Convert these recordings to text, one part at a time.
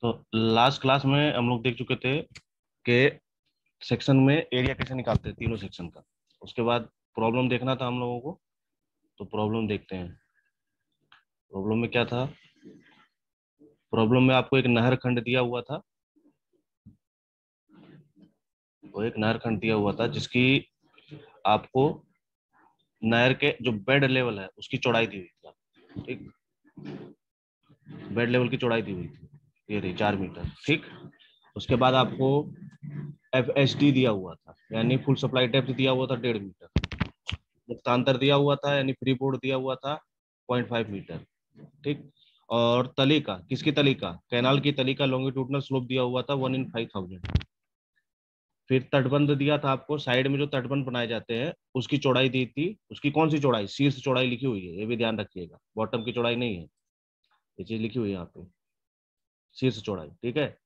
तो last class में हम लोग देख चुके थे कि सेक्शन में एरिया कैसे निकालते हैं तीनों सेक्शन का। उसके बाद प्रॉब्लम देखना था हम लोगों को। तो प्रॉब्लम देखते हैं। प्रॉब्लम में क्या था? प्रॉब्लम में आपको एक नहर खंड दिया हुआ था। वो एक नहर खंड दिया हुआ था जिसकी आपको नहर के जो बेड लेवल है उसकी चौड़ाई दी हुई थी। ठीक, बेड लेवल की चौड़ाई दी हुई थी, ये रही 4 मीटर। ठीक, उसके बाद आपको FHD दिया हुआ था, यानी फुल सप्लाई डेप्थ दिया हुआ था 1.5 मीटर। मुक्तांतर दिया हुआ था यानी फ्री बोर्ड दिया हुआ था 0.5 मीटर। ठीक, और तली का, किसकी तली का, कैनाल की तली का लॉन्गिट्यूडनल स्लोप दिया हुआ था 1/5000। फिर तटबंध दिया था आपको, साइड में जो तटबंध बनाए जाते हैं उसकी चौड़ाई दी थी। उसकी कौन सी चौड़ाई? शीर्ष चौड़ाई लिखी हुई है, ये भी ध्यान रखिएगा, बॉटम की चौड़ाई नहीं है। ये चीज लिखी हुई है यहाँ पे, शीर्ष चौड़ाई। ठीक है,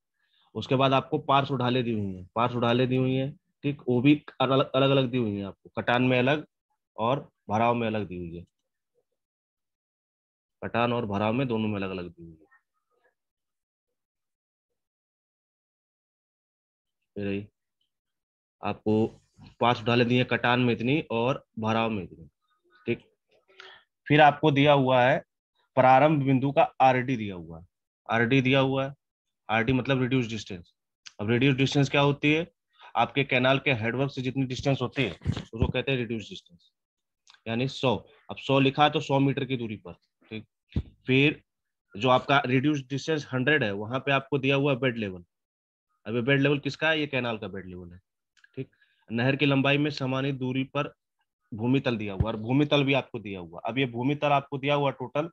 उसके बाद आपको पार्श्व ढालें दी हुई हैं, पार्श्व ढालें दी हुई हैं। ठीक, वो भी अलग अलग अलग दी हुई हैं आपको, कटान में अलग और भराव में अलग दी हुई है। कटान और भराव में दोनों में अलग अलग दी हुई है। फिर यही आपको पार्श्व ढालें दी हैं, कटान में इतनी और भराव में इतनी। ठीक, फिर आपको दिया हुआ है प्रारंभ बिंदु का RD दिया हुआ है। RD दिया हुआ है, RD मतलब रिड्यूस डिस्टेंस। अब रिड्यूस डिस्टेंस क्या होती है? आपके कैनाल के हेडवर्क से जितनी डिस्टेंस होती है उसको कहते हैं रिड्यूस डिस्टेंस, यानी 100। अब 100 लिखा है तो 100 मीटर की दूरी पर। ठीक, फिर जो आपका रिड्यूस डिस्टेंस 100 है वहां पे आपको दिया हुआ है बेड लेवल। अब ये बेड लेवल किसका है? ये कैनाल का बेड लेवल है। ठीक, नहर की लंबाई में समानित दूरी पर भूमि तल दिया हुआ, और भूमि तल भी आपको दिया हुआ। अब ये भूमि तल आपको दिया हुआ टोटल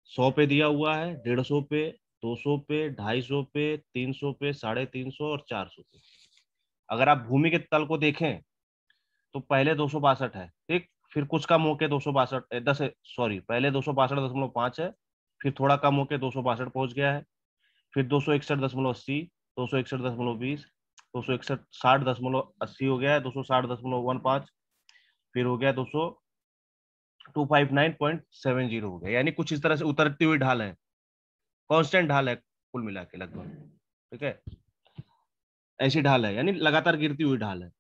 100 पे दिया हुआ है, 150 पे, 200 पे, 250 पे, 300 पे, 350 और 400 पे। अगर आप भूमि के तल को देखें तो पहले 262 है। ठीक, फिर कुछ कम होके 262 10, सॉरी, पहले 262.5 है, फिर थोड़ा कम होके 262 पहुंच गया है, फिर 261.80, 261.20, 261 60.80 हो गया है, 260.15, फिर हो गया 259.70 हो गया। यानी कुछ इस तरह से उतरती हुई ढाल है, कांस्टेंट ढाल है कुल मिला के लगभग। ठीक है, ऐसी ढाल है यानी लगातार गिरती हुई ढाल है।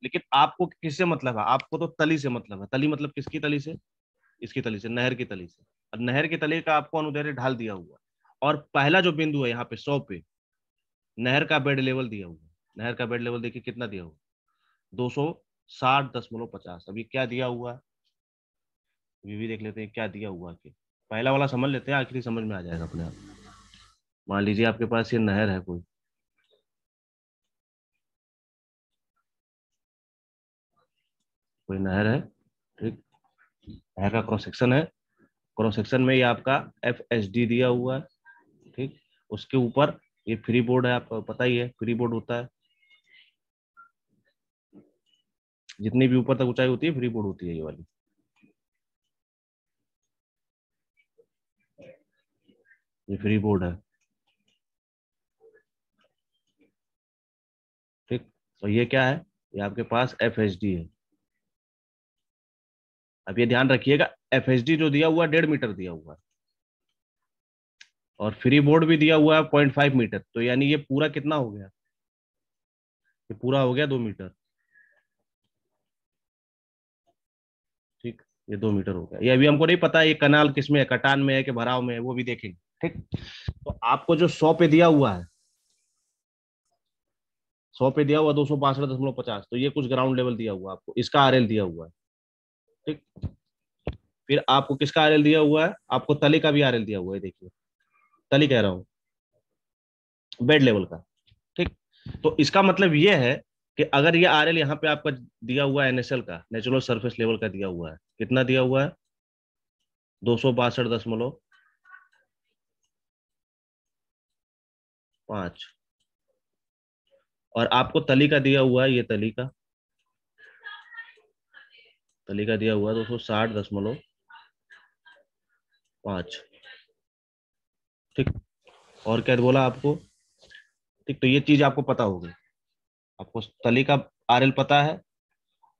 लेकिन आपको किससे मतलब है? आपको तो तली से मतलब है। तली मतलब किसकी तली से? इसकी तली से, नहर की तली से। और नहर की तली का आपको अनुदैर्ध्य ढाल दिया हुआ है। और पहला जो बिंदु है यहाँ पे 100 पे, नहर का बेड लेवल दिया हुआ है। नहर का बेड लेवल देखिए कितना दिया हुआ, 260.50। अभी क्या दिया हुआ है ये भी देख लेते हैं, क्या दिया हुआ है। पहला वाला समझ लेते हैं, आखिरी समझ में आ जाएगा अपने आप। मान लीजिए आपके पास ये नहर है, कोई नहर है। ठीक, नहर का क्रॉस सेक्शन है। क्रॉस सेक्शन में ये आपका FHD दिया हुआ है। ठीक, उसके ऊपर ये फ्री बोर्ड है, आपको पता ही है फ्री बोर्ड होता है। जितनी भी ऊपर तक ऊंचाई होती है फ्री बोर्ड होती है ये वाली। ये फ्री बोर्ड है। ठीक, तो ये क्या है? ये आपके पास FHD है। अब ये ध्यान रखिएगा, FHD जो दिया हुआ है 1.5 मीटर दिया हुआ है, और फ्री बोर्ड भी दिया हुआ है 0.5 मीटर। तो यानी ये पूरा कितना हो गया? ये पूरा हो गया 2 मीटर। ठीक, ये 2 मीटर हो गया। ये अभी हमको नहीं पता ये कनाल किस में है, कटान में है कि भराव में है, वो भी देखेंगे। ठीक, तो आपको जो 100 पे दिया हुआ है, 100 पे दिया हुआ 262.50, तो ये कुछ ग्राउंड लेवल दिया हुआ है आपको, इसका RL दिया हुआ है। ठीक, फिर आपको किसका RL दिया हुआ है? आपको तली का भी RL दिया हुआ है, देखिए तली कह रहा हूँ, बेड लेवल का। ठीक, तो इसका मतलब ये है कि अगर ये RL यहाँ पे आपका दिया हुआ है NSL का, नेचुरल सरफेस लेवल का दिया हुआ है, कितना दिया हुआ है? 262.5। और आपको तली का दिया हुआ है, ये तली का दिया हुआ है 260.5। ठीक, और क्या बोला आपको? ठीक, तो ये चीज आपको पता होगी। आपको तली का RL पता है,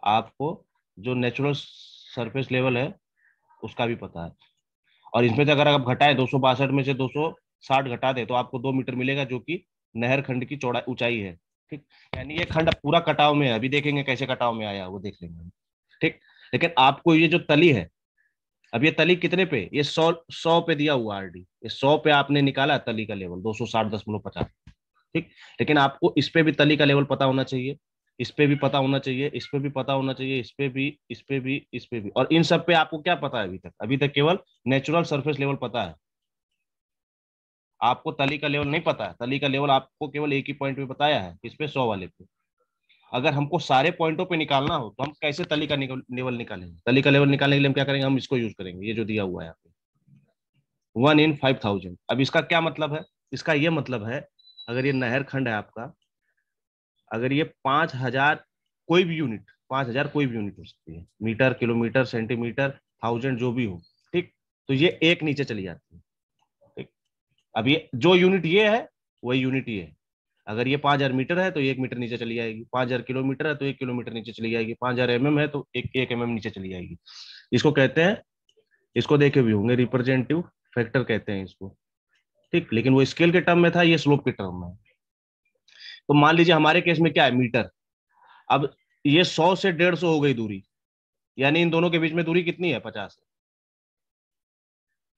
आपको जो नेचुरल सरफेस लेवल है उसका भी पता है। और इसमें से अगर आप घटाएं 262 में से 60 घटा दे तो आपको 2 मीटर मिलेगा, जो कि नहर खंड की चौड़ाई ऊंचाई है। ठीक, यानी ये खंड पूरा कटाव में है, अभी देखेंगे कैसे कटाव में आया वो देख लेंगे हम। ठीक, लेकिन आपको ये जो तली है, अब ये तली कितने पे, ये 100 पे दिया हुआ आरडी, ये 100 पे आपने निकाला तली का लेवल 260.50। ठीक, लेकिन आपको इस पे भी तली का लेवल पता होना चाहिए, इस पे भी पता होना चाहिए, इस पे भी पता होना चाहिए, इस पे भी, इस पे भी, इस पे भी, और इन सब पे आपको क्या पता है अभी तक? अभी तक केवल नेचुरल सरफेस लेवल पता है, आपको तली का लेवल नहीं पता है। तली का लेवल आपको केवल एक ही पॉइंट पे बताया है, इस पे 100 वाले पे। अगर हमको सारे पॉइंटों पे निकालना हो तो हम कैसे तली का लेवल निकालेंगे? तली का लेवल निकालने के लिए हम क्या करेंगे, हम इसको यूज करेंगे, ये जो दिया हुआ है यहाँ पे, 1/5000। अब इसका क्या मतलब है? इसका ये मतलब है, अगर ये नहर खंड है आपका, अगर ये 5,000 कोई भी यूनिट, 5,000 कोई भी यूनिट हो सकती है, मीटर, किलोमीटर, सेंटीमीटर, थाउजेंड, जो भी हो। ठीक, तो ये एक नीचे चली जाती है। ठीक, अब ये जो यूनिट ये है वही यूनिट ये है। अगर ये 5,000 मीटर है तो 1 मीटर नीचे चली जाएगी, 5,000 किलोमीटर है तो 1 किलोमीटर नीचे चली जाएगी, 5,000 mm है तो 1 mm नीचे चली जाएगी। इसको कहते हैं, इसको देखे भी होंगे, रिप्रेजेंटेटिव फैक्टर कहते हैं इसको। ठीक, लेकिन वो स्केल के टर्म में था, ये स्लोप के टर्म में है। तो मान लीजिए हमारे केस में क्या है, मीटर। अब ये 100 से 150 हो गई दूरी, यानी इन दोनों के बीच में दूरी कितनी है, 50 है।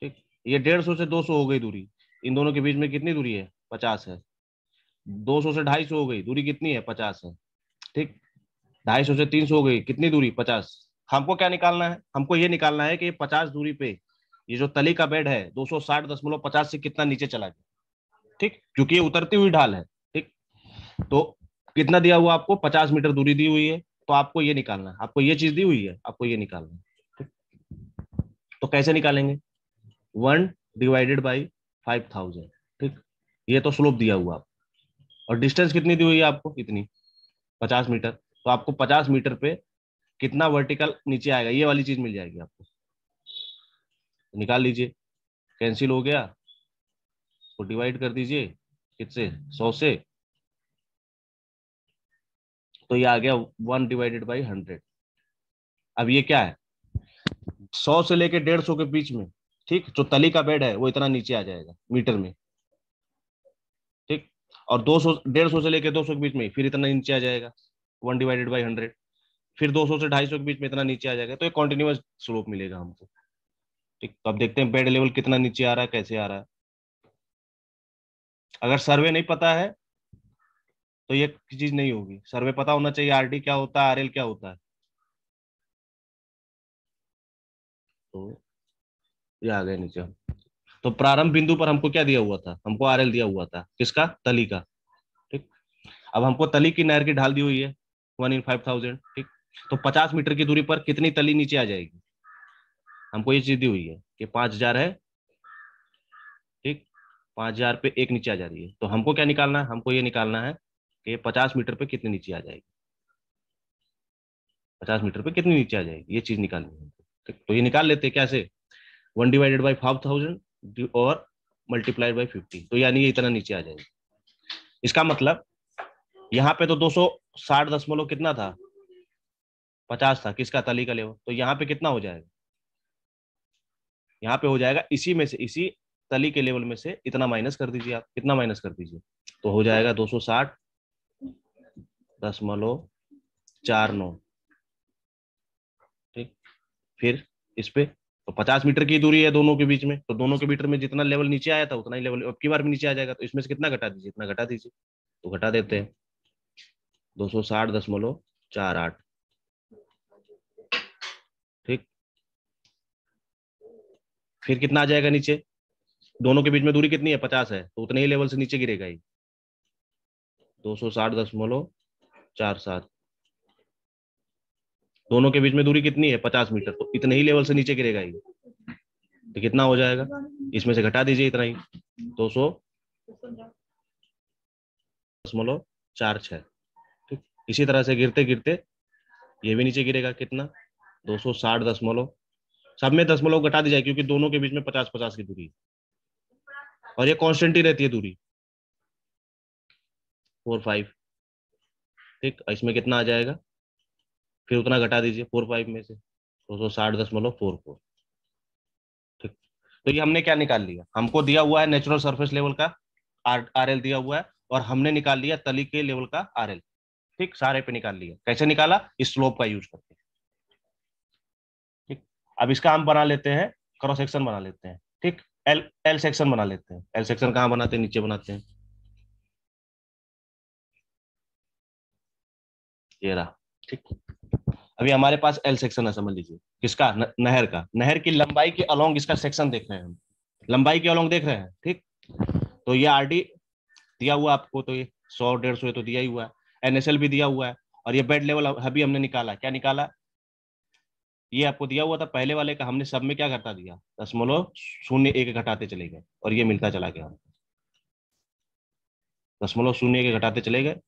ठीक, ये 150 से 200 हो गई दूरी, इन दोनों के बीच में कितनी दूरी है, 50 है। 200 से 250 हो गई दूरी, कितनी है, 50 है। ठीक, 250 से 300 हो गई, कितनी दूरी, 50। हमको क्या निकालना है, हमको ये निकालना है कि 50 दूरी पे ये जो तली का बेड है 260.50 से कितना नीचे चला गया। ठीक, क्योंकि ये उतरती हुई ढाल है। ठीक, तो कितना दिया हुआ आपको, 50 मीटर दूरी दी हुई है, तो आपको ये निकालना है, आपको ये चीज दी हुई है, आपको ये निकालना है। ठीक, तो कैसे निकालेंगे, 1/5,000। ठीक, ये तो स्लोप दिया हुआ, और डिस्टेंस कितनी दी हुई है आपको, इतनी, 50 मीटर। तो आपको 50 मीटर पे कितना वर्टिकल नीचे आएगा, ये वाली चीज मिल जाएगी आपको, तो निकाल लीजिए। कैंसिल हो गया, तो डिवाइड कर दीजिए किससे, 100 से, तो ये आ गया 1/100। अब ये क्या है, 100 से लेके 150 के बीच में, ठीक, जो तली का बेड है वो इतना नीचे आ जाएगा मीटर में। ठीक, और 200, 150 से लेके 200 के बीच में फिर इतना नीचे आ जाएगा, 1/100। फिर 200 से 250 के बीच में इतना नीचे आ जाएगा, तो ये कॉन्टिन्यूअस स्लोप मिलेगा हमको। ठीक, तो अब देखते हैं बेड लेवल कितना नीचे आ रहा है, कैसे आ रहा है। अगर सर्वे नहीं पता है तो ये चीज नहीं होगी, सर्वे पता होना चाहिए, आरडी क्या होता है, आरएल क्या होता है। तो ये आ गए नीचे। तो प्रारंभ बिंदु पर हमको क्या दिया हुआ था, हमको आरएल दिया हुआ था, किसका, तली का। ठीक, अब हमको तली की नहर की ढाल दी हुई है 1/5000। ठीक, तो 50 मीटर की दूरी पर कितनी तली नीचे आ जाएगी, हमको ये चीज दी हुई है कि 5,000 है। ठीक, 5,000 पे एक नीचे आ जा रही है, तो हमको क्या निकालना है, हमको ये निकालना है कि 50 मीटर पे कितनी नीचे आ जाएगी, 50 मीटर पे कितनी नीचे आ जाएगी, ये चीज निकालनी है हमको। ठीक, तो ये निकाल लेते हैं कैसे, 1/5000 और ×50, तो यानी ये इतना नीचे आ जाएगा। इसका मतलब यहाँ पे तो 260 कितना था, 50 था, किसका, तली का लेवल, तो यहाँ पे कितना हो जाएगा, यहाँ पे हो जाएगा इसी में से, इसी तली के लेवल में से इतना माइनस कर दीजिए, आप कितना माइनस कर दीजिए, तो हो जाएगा 260.49। ठीक, फिर इस पे तो 50 मीटर की दूरी है दोनों के बीच में, तो दोनों के बीच में जितना लेवल नीचे आया था उतना ही लेवल अब की बार भी नीचे आ जाएगा, तो इसमें से कितना घटा दीजिए, इतना घटा दीजिए, तो घटा देते हैं 260.48। ठीक, फिर कितना आ जाएगा नीचे, दोनों के बीच में दूरी कितनी है, 50 है, तो उतने ही लेवल से नीचे गिरेगा ही, 260.47। दोनों के बीच में दूरी कितनी है, 50 मीटर, तो इतने ही लेवल से नीचे गिरेगा ही, तो कितना हो जाएगा, इसमें से घटा दीजिए इतना ही, 200.46। ठीक, इसी तरह से गिरते गिरते ये भी नीचे गिरेगा, कितना, 260 सब में दशमलव घटा दी जाए, क्योंकि दोनों के बीच में 50-50 की दूरी है, और ये कांस्टेंट ही रहती है दूरी, 4-5। ठीक, इसमें कितना आ जाएगा, फिर उतना घटा दीजिए 4-5 में से, 260.44। ठीक, तो ये हमने क्या निकाल लिया, हमको दिया हुआ है नेचुरल सरफेस लेवल का आर एल दिया हुआ है, और हमने निकाल लिया तली के लेवल का आर एल। ठीक, सारे पे निकाल लिया। कैसे निकाला, इस स्लोप का यूज करके। ठीक, अब इसका हम बना लेते हैं, क्रॉस सेक्शन बना लेते हैं। ठीक, एल एल सेक्शन बना लेते हैं। एल सेक्शन कहाँ बनाते हैं, नीचे बनाते हैं, ये रहा। ठीक, अभी हमारे पास एल सेक्शन है, समझ लीजिए किसका, नहर का। नहर की लंबाई के अलोंग इसका सेक्शन देख रहे हैं हम, लंबाई के अलोंग देख रहे हैं। ठीक, तो ये आर डी दिया हुआ आपको, तो ये 100 150 ये तो दिया ही हुआ है। एनएसएल भी दिया हुआ है, और ये बेड लेवल अभी हमने निकाला, क्या निकाला, ये आपको दिया हुआ था पहले वाले का, हमने सब में क्या घटा दिया, 0.01 घटाते चले गए, और ये मिलता चला गया, 0.01 घटाते चले गए।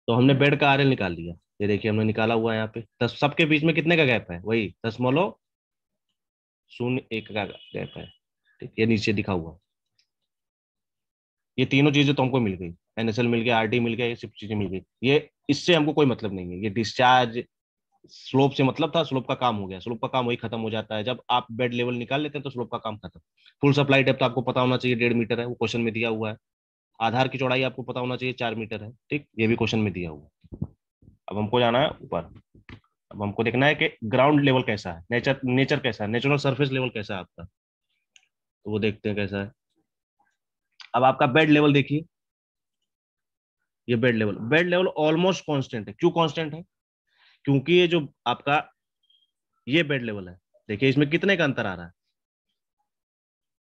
तो हमने बेड का आरएल निकाल लिया। ये देखिए हमने निकाला हुआ है यहाँ पे, 10 सबके बीच में कितने का गैप है, वही 0.01 का गैप है। ठीक, ये नीचे दिखा हुआ, ये तीनों चीजें तो हमको मिल गई, एनएसएल मिल गया, आरडी मिल गया, ये सब चीजें मिल गई। ये इससे हमको कोई मतलब नहीं है, ये डिस्चार्ज स्लोप से मतलब था, स्लोप का काम हो गया, स्लोप का काम वही खत्म हो जाता है जब आप बेड लेवल निकाल लेते हैं, तो स्लोप का काम खत्म। फुल सप्लाई डेप्थ आपको पता होना चाहिए 1.5 मीटर है, वो क्वेश्चन में दिया हुआ है। आधार की चौड़ाई आपको पता होना चाहिए 4 मीटर है। ठीक, ये भी क्वेश्चन में दिया हुआ है। अब हमको जाना है ऊपर। अब हमको देखना है कि ग्राउंड लेवल कैसा है, नेचर नेचर कैसा है, नेचुरल सरफेस लेवल कैसा है आपका, तो वो देखते हैं कैसा है। अब आपका बेड लेवल देखिए, ये बेड लेवल ऑलमोस्ट कांस्टेंट है। क्यों कांस्टेंट है, क्योंकि ये जो आपका ये बेड लेवल है, देखिए इसमें कितने का अंतर आ रहा है,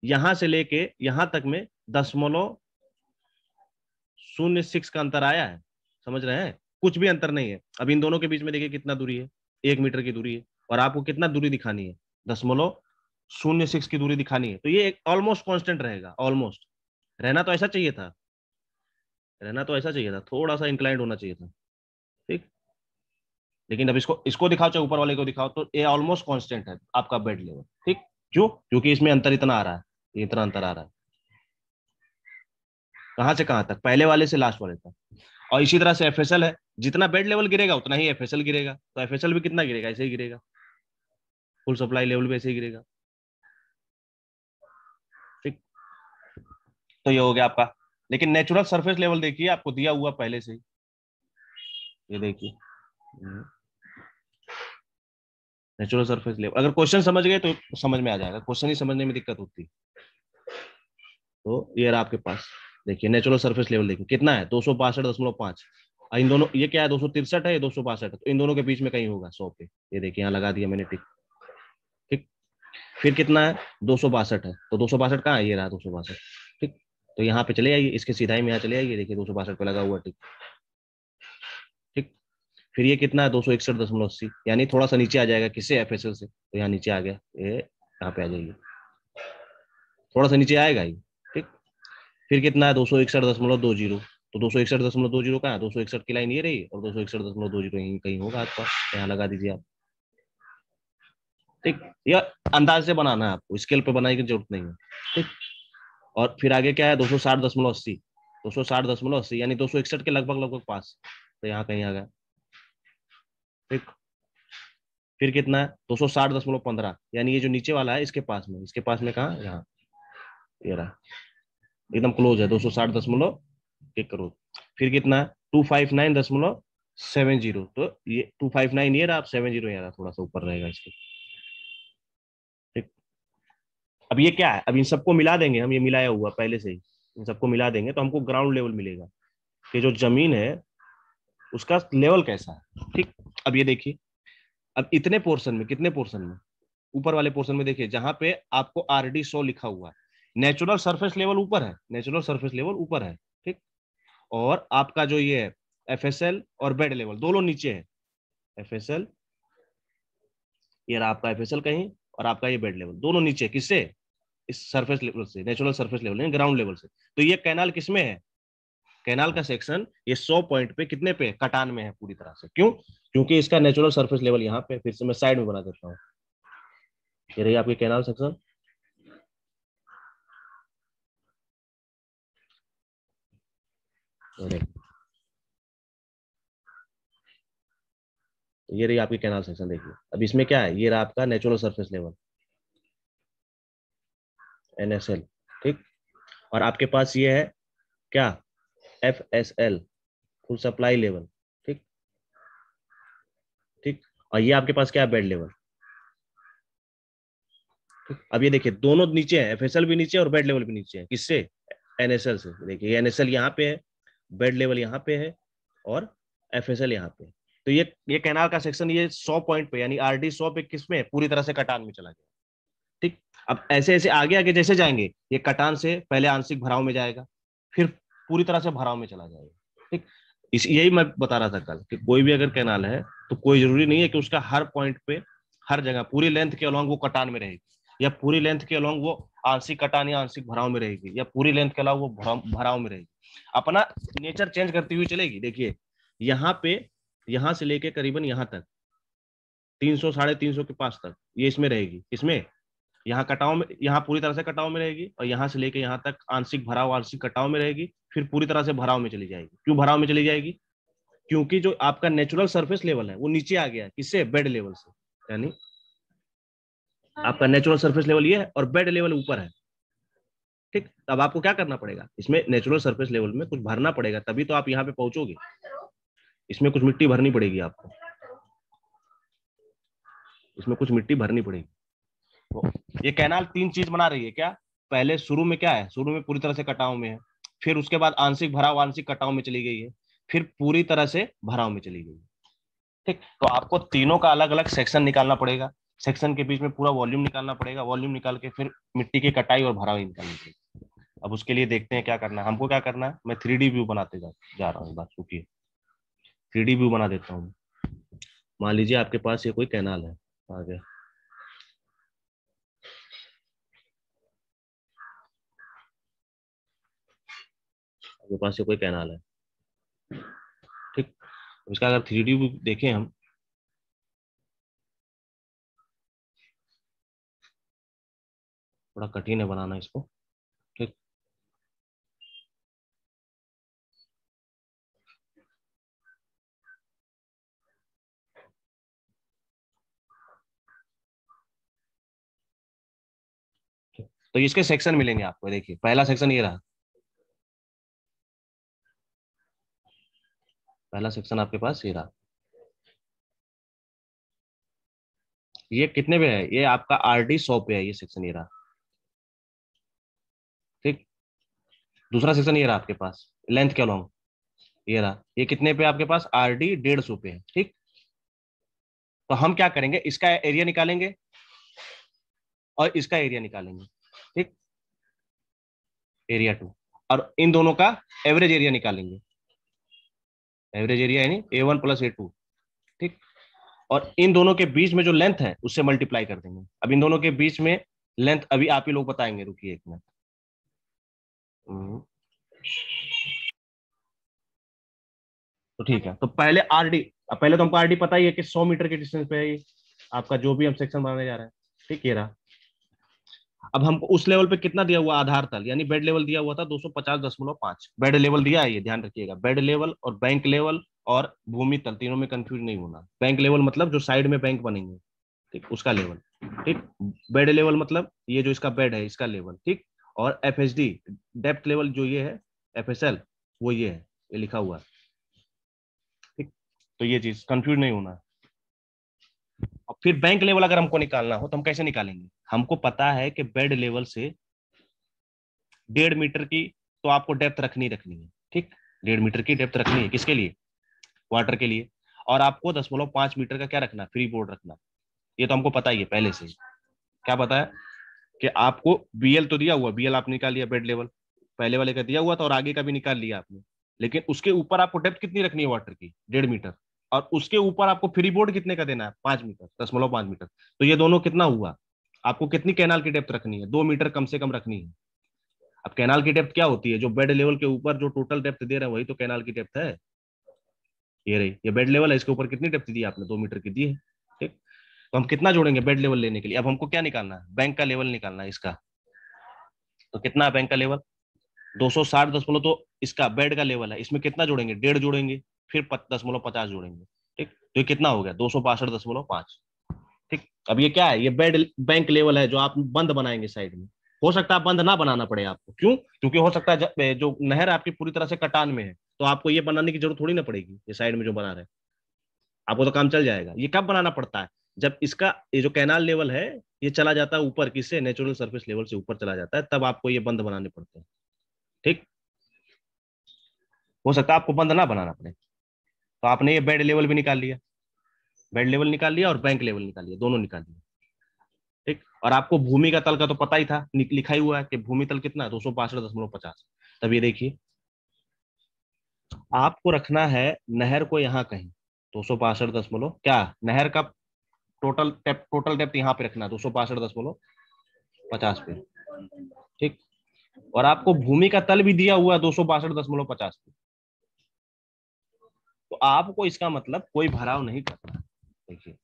यहां से लेके यहां तक में 0.06 का अंतर आया है, समझ रहे हैं, कुछ भी अंतर नहीं है। अब इन दोनों के बीच में देखिए कितना दूरी है, 1 मीटर की दूरी है, और आपको कितना दूरी दिखानी है, 0.06 की दूरी दिखानी है, तो ये ऑलमोस्ट कांस्टेंट रहेगा। ऑलमोस्ट रहना तो ऐसा चाहिए था, रहना तो ऐसा चाहिए था, थोड़ा सा इंक्लाइंड होना चाहिए था। ठीक, लेकिन अब इसको इसको दिखाओ चाहे ऊपर वाले को दिखाओ, तो ये ऑलमोस्ट कांस्टेंट है आपका बेड लेवल। ठीक, क्यों, क्योंकि इसमें अंतर इतना आ रहा है, ये इतना अंतर आ रहा है, कहां से कहां तक, पहले वाले से लास्ट वाले तक। और इसी तरह से एफएसएल है, जितना बेड लेवल गिरेगा उतना ही एफएसएल गिरेगा, तो एफएसएल भी कितना गिरेगा, ऐसे ही गिरेगा, फुल सप्लाई लेवल भी ऐसे ही गिरेगा। ठीक, तो ये हो गया आपका। लेकिन नेचुरल सरफेस लेवल देखिए, आपको दिया हुआ पहले से ही, ये देखिए नेचुरल सरफेस लेवल। अगर क्वेश्चन समझ गए तो समझ में आ जाएगा, क्वेश्चन ही समझने में दिक्कत होती। तो ये रहा आपके पास, देखिए नेचुरल सरफेस लेवल देखिए कितना है, 262.5। इन दोनों, ये क्या है, 263 है, ये 262 है, तो इन दोनों के बीच में कहीं होगा 100 पे। ये देखिए यहाँ लगा दिया मैंने टिक। ठीक, फिर कितना है, 262 है, तो 262 कहाँ है, ये रहा 262। ठीक, तो यहाँ पे चले आइए, इसके सीधाई में यहाँ चले आइए, देखिए 262 पे लगा हुआ टिक। ठीक, फिर ये कितना है, 261.80, यानी थोड़ा सा नीचे आ जाएगा, किससे, एफएसएल से, तो यहाँ नीचे आ गया, ये यहाँ पे आ जाइए, थोड़ा सा नीचे आएगा ये। ठीक, फिर कितना है, 261.20, तो 261.20 का है, 261 की लाइन ये रही, और 261.20 यहीं कहीं होगा आसपास, यहाँ लगा दीजिए आप। ठीक, यह अंदाज से बनाना है आपको, स्केल पे बनाने की जरूरत नहीं है। ठीक, और फिर आगे क्या है, 260.80, 260.80 यानी 261 के लगभग लगभग पास, तो यहाँ कहीं आ गया। ठीक, फिर कितना है, 260.15, यानी ये जो नीचे वाला है इसके पास में, इसके पास में कहा, यहाँ, ये रहा, एकदम क्लोज है, 260.1 करोड़। फिर कितना है, 259.70, तो ये 259 ये रहा, आप 70 ये रहा, थोड़ा सा ऊपर रहेगा इसके। ठीक, अब ये क्या है, अब इन सबको मिला देंगे हम, ये मिलाया हुआ पहले से ही, इन सबको मिला देंगे तो हमको ग्राउंड लेवल मिलेगा, कि जो जमीन है उसका लेवल कैसा है। ठीक, अब ये देखिए, अब इतने पोर्शन में, कितने पोर्शन में, ऊपर वाले पोर्शन में देखिए, जहां पे आपको RD 100 लिखा हुआ है, नेचुरल सरफेस लेवल ऊपर है, नेचुरल सरफेस लेवल ऊपर है। ठीक, और आपका जो ये है एफएसएल और बेड लेवल दोनों नीचे है, एफएसएल, ये रहा आपका एफएसएल कहीं, और आपका ये बेड लेवल दोनों नीचे, किससे, इस सरफेस लेवल से, नेचुरल सरफेस लेवल नहीं, ग्राउंड लेवल से। तो ये कैनाल किसमें है, कैनाल का सेक्शन ये 100 पॉइंट पे कितने पे, कटान में है पूरी तरह से। क्यों, क्योंकि इसका नेचुरल सरफेस लेवल यहाँ पे, फिर से मैं साइड में बना देता हूँ, ये रही आपकी कैनाल सेक्शन। अरे, ये रही आपकी कैनाल सेक्शन, देखिए अब इसमें क्या है, ये रहा आपका नेचुरल सरफेस लेवल NSL, ठीक। और आपके पास ये है क्या, FSL, फुल सप्लाई लेवल, ठीक। ठीक। और ये आपके पास क्या है, बेड लेवल। अब ये देखिए दोनों नीचे है, FSL भी नीचे है और बेड लेवल भी नीचे है, किससे, NSL से। देखिए NSL यहाँ पे है, बेड लेवल यहाँ पे है, और FSL यहाँ पे है। तो ये कैनाल का सेक्शन ये 100 पॉइंट पे, यानी RD 100 पे किस में, पूरी तरह से कटान में चला गया, ठीक। अब ऐसे ऐसे आगे आगे जैसे जाएंगे, ये कटान से पहले आंशिक भराव में जाएगा, फिर पूरी तरह से भराव में चला जाएगा, ठीक। इस यही मैं बता रहा था कल कि कोई भी अगर कैनाल है तो कोई जरूरी नहीं है कि उसका हर पॉइंट पे, हर जगह पूरी लेंथ के अलॉन्ग वो कटान में रहेगी, या पूरी लेंथ के अलॉन्ग वो आंशिक कटान या आंशिक भराव में रहेगी, या पूरी लेंथ के अलावा वो भराव में रहेगी। अपना नेचर चेंज करती हुई चलेगी। देखिए यहाँ पे, यहाँ से लेके करीबन यहाँ तक 300 350 के पास तक ये इसमें रहेगी, इसमें यहाँ कटाव में, यहाँ पूरी तरह से कटाव में रहेगी, और यहाँ से लेके यहाँ तक आंशिक भराव आंशिक कटाव में रहेगी, फिर पूरी तरह से भराव में चली जाएगी। क्यों भराव में चली जाएगी, क्योंकि जो आपका नेचुरल सरफेस लेवल है वो नीचे आ गया है, किससे, बेड लेवल से। यानी आपका नेचुरल सरफेस लेवल ये है और बेड लेवल ऊपर है, ठीक। अब आपको क्या करना पड़ेगा, इसमें नेचुरल सरफेस लेवल में कुछ भरना पड़ेगा, तभी तो आप यहाँ पे पहुंचोगे। इसमें कुछ मिट्टी भरनी पड़ेगी आपको, इसमें कुछ मिट्टी भरनी पड़ेगी। तो ये कैनाल तीन चीज बना रही है क्या, पहले शुरू में क्या है, शुरू में पूरी तरह से कटाव में है, फिर उसके बाद आंशिक भराव आंशिक कटाव में चली गई है, फिर पूरी तरह से भराव में चली गई है, ठीक। तो आपको तीनों का अलग अलग सेक्शन निकालना पड़ेगा, सेक्शन के बीच में पूरा वॉल्यूम निकालना पड़ेगा, वॉल्यूम निकाल के फिर मिट्टी की कटाई और भराव निकालनी पड़ेगी। अब उसके लिए देखते हैं क्या करना है, हमको क्या करना है, मैं 3D व्यू बनाते जा रहा हूँ, बात रुकिए, 3D व्यू बना देता हूँ। मान लीजिए आपके पास ये कोई कैनाल है, आगे आपके पास ये कोई कैनाल है, ठीक। इसका अगर 3D व्यू देखें हम, थोड़ा कठिन है बनाना इसको, ठीक। तो इसके सेक्शन मिलेंगे आपको, देखिए पहला सेक्शन ये रहा, पहला सेक्शन आपके पास ये रहा, ये कितने पे है, ये आपका RD 100 पे है, ये सेक्शन ये रहा, ठीक। दूसरा सेक्शन ये रहा आपके पास लेंथ के अलॉन्ग, ये रहा, ये कितने पे आपके पास, RD 150 पे है, ठीक। तो हम क्या करेंगे, इसका एरिया निकालेंगे और इसका एरिया निकालेंगे, ठीक, एरिया 2, और इन दोनों का एवरेज एरिया निकालेंगे, एवरेज एरिया यानी A1 + A2, ठीक। और इन दोनों के बीच में जो लेंथ है उससे मल्टीप्लाई कर देंगे। अब इन दोनों के बीच में लेंथ अभी आप ही लोग बताएंगे, रुकिए एक मिनट। तो ठीक है, तो पहले RD, अब पहले तो हमको RD पता ही है कि 100 मीटर के डिस्टेंस पे है ये आपका जो भी हम सेक्शन बनाने जा रहे हैं, ठीक, ये रहा। अब हमको उस लेवल पे कितना दिया हुआ, आधार तल यानी बेड लेवल दिया हुआ था 250.5 बेड लेवल दिया है, ये ध्यान रखिएगा, बेड लेवल और बैंक लेवल और भूमि तल तीनों में कंफ्यूज नहीं होना। बैंक लेवल मतलब जो साइड में बैंक बनेंगे, ठीक, उसका लेवल, ठीक। बेड लेवल मतलब ये जो इसका बेड है इसका लेवल, ठीक। और FHD डेप्थ लेवल जो ये है, FSL वो ये है, ये लिखा हुआ है, ठीक। तो ये चीज कंफ्यूज नहीं होना। और फिर बैंक लेवल अगर हमको निकालना हो तो हम कैसे निकालेंगे, हमको पता है कि बेड लेवल से 1.5 मीटर की तो आपको डेप्थ रखनी है, ठीक। 1.5 मीटर की डेप्थ रखनी है, किसके लिए, वाटर के लिए। और आपको 10.5 मीटर का क्या रखना, फ्री बोर्ड रखना, ये तो हमको पता ही है पहले से। क्या पता है कि आपको BL तो दिया हुआ, BL आप निकाल लिया, बेड लेवल पहले वाले का दिया हुआ था और आगे का भी निकाल लिया आपने, लेकिन उसके ऊपर आपको डेप्थ कितनी रखनी है वाटर की, 1.5 मीटर। और उसके ऊपर आपको फ्री बोर्ड कितने का देना है, 5 मीटर, 10.5 मीटर। तो ये दोनों कितना हुआ, आपको कितनी कैनाल की डेप्थ रखनी है, 2 मीटर कम से कम रखनी है। अब कैनाल की डेप्थ क्या होती है, जो बेड लेवल के ऊपर जो टोटल डेप्थ दे रहे हैं वही तो कैनाल की डेप्थ है। ये रही, ये बेड लेवल है, इसके ऊपर कितनी डेप्थ दी आपने, 2 मीटर की दी है, ठीक। तो हम कितना जोड़ेंगे बेड लेवल लेने के लिए, अब हमको क्या निकालना है, बैंक का लेवल निकालना है इसका। तो कितना है बैंक का लेवल, 260 दशमलव तो इसका बेड का लेवल है, इसमें कितना जोड़ेंगे, 1.5 जोड़ेंगे, फिर 10.50 जोड़ेंगे। ठीक, तो ये कितना हो गया, 262.5। ठीक, अब ये क्या है, ये बेड बैंक लेवल है जो आप बंद बनाएंगे साइड में। हो सकता है बंद ना बनाना पड़े आपको, क्यों, क्योंकि हो सकता है जो नहर आपकी पूरी तरह से कटान में है, तो आपको ये बनाने की जरूरत थोड़ी ना पड़ेगी, ये साइड में जो बना रहे हैं आपको तो काम चल जाएगा। ये कब बनाना पड़ता है, जब इसका ये जो कैनाल लेवल है ये चला जाता है ऊपर, किससे, नेचुरल सरफेस लेवल से ऊपर चला जाता है, तब आपको ये बंद बनाने पड़ते हैं। ठीक, हो सकता है आपको बंद ना बनाना पड़े। तो आपने ये बेड लेवल भी निकाल लिया, बेड लेवल निकाल लिया और बैंक लेवल निकाल लिया, दोनों निकाल लिया। ठीक, और आपको भूमि का तल का तो पता ही था, लिखा ही हुआ है कि भूमि तल कितना है, 262.50। तब ये देखिए, आपको रखना है नहर को यहाँ कहीं, 262 क्या, नहर का टोटल डेप्थ यहाँ पे रखना है 262.50 पे। ठीक, और आपको भूमि का तल भी दिया हुआ है 262.50 पे। तो आपको इसका मतलब कोई भराव नहीं करना। देखिए,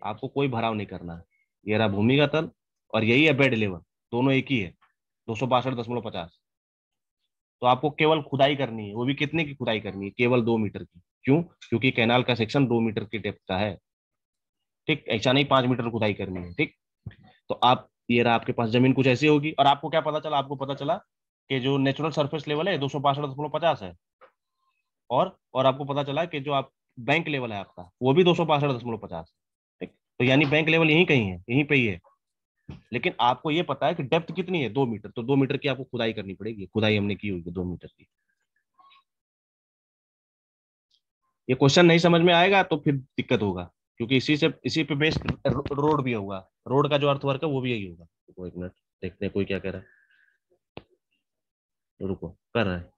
आपको कोई भराव नहीं करना है, ये रहा भूमि का तल और यही है बेड लेवल, दोनों एक ही है, 262.50। तो आपको केवल खुदाई करनी है, वो भी कितने की खुदाई करनी है, केवल 2 मीटर की। क्यों, क्योंकि कैनाल का सेक्शन 2 मीटर की डेप्थ का है। ठीक, ऐसा नहीं 5 मीटर खुदाई करनी है। ठीक, तो आप, ये रहा आपके पास जमीन कुछ ऐसी होगी, और आपको क्या पता चला, आपको पता चला कि जो नेचुरल सरफेस लेवल है 262.50 है, और आपको पता चला कि जो आप बैंक लेवल है आपका वो भी 262.50। ठीक, तो यानी बैंक लेवल यहीं कहीं है, यहीं पे ही है। लेकिन आपको ये पता है कि डेप्थ कितनी है, 2 मीटर, तो 2 मीटर की आपको खुदाई करनी पड़ेगी, खुदाई हमने की होगी 2 मीटर की। ये क्वेश्चन नहीं समझ में आएगा तो फिर दिक्कत होगा, क्योंकि इसी पे बेस्ड रोड भी होगा, रोड का जो अर्थवर्क है वो भी यही होगा। रुको 1 मिनट, देखते हैं कोई क्या कह रहा है, रुको कर रहा है।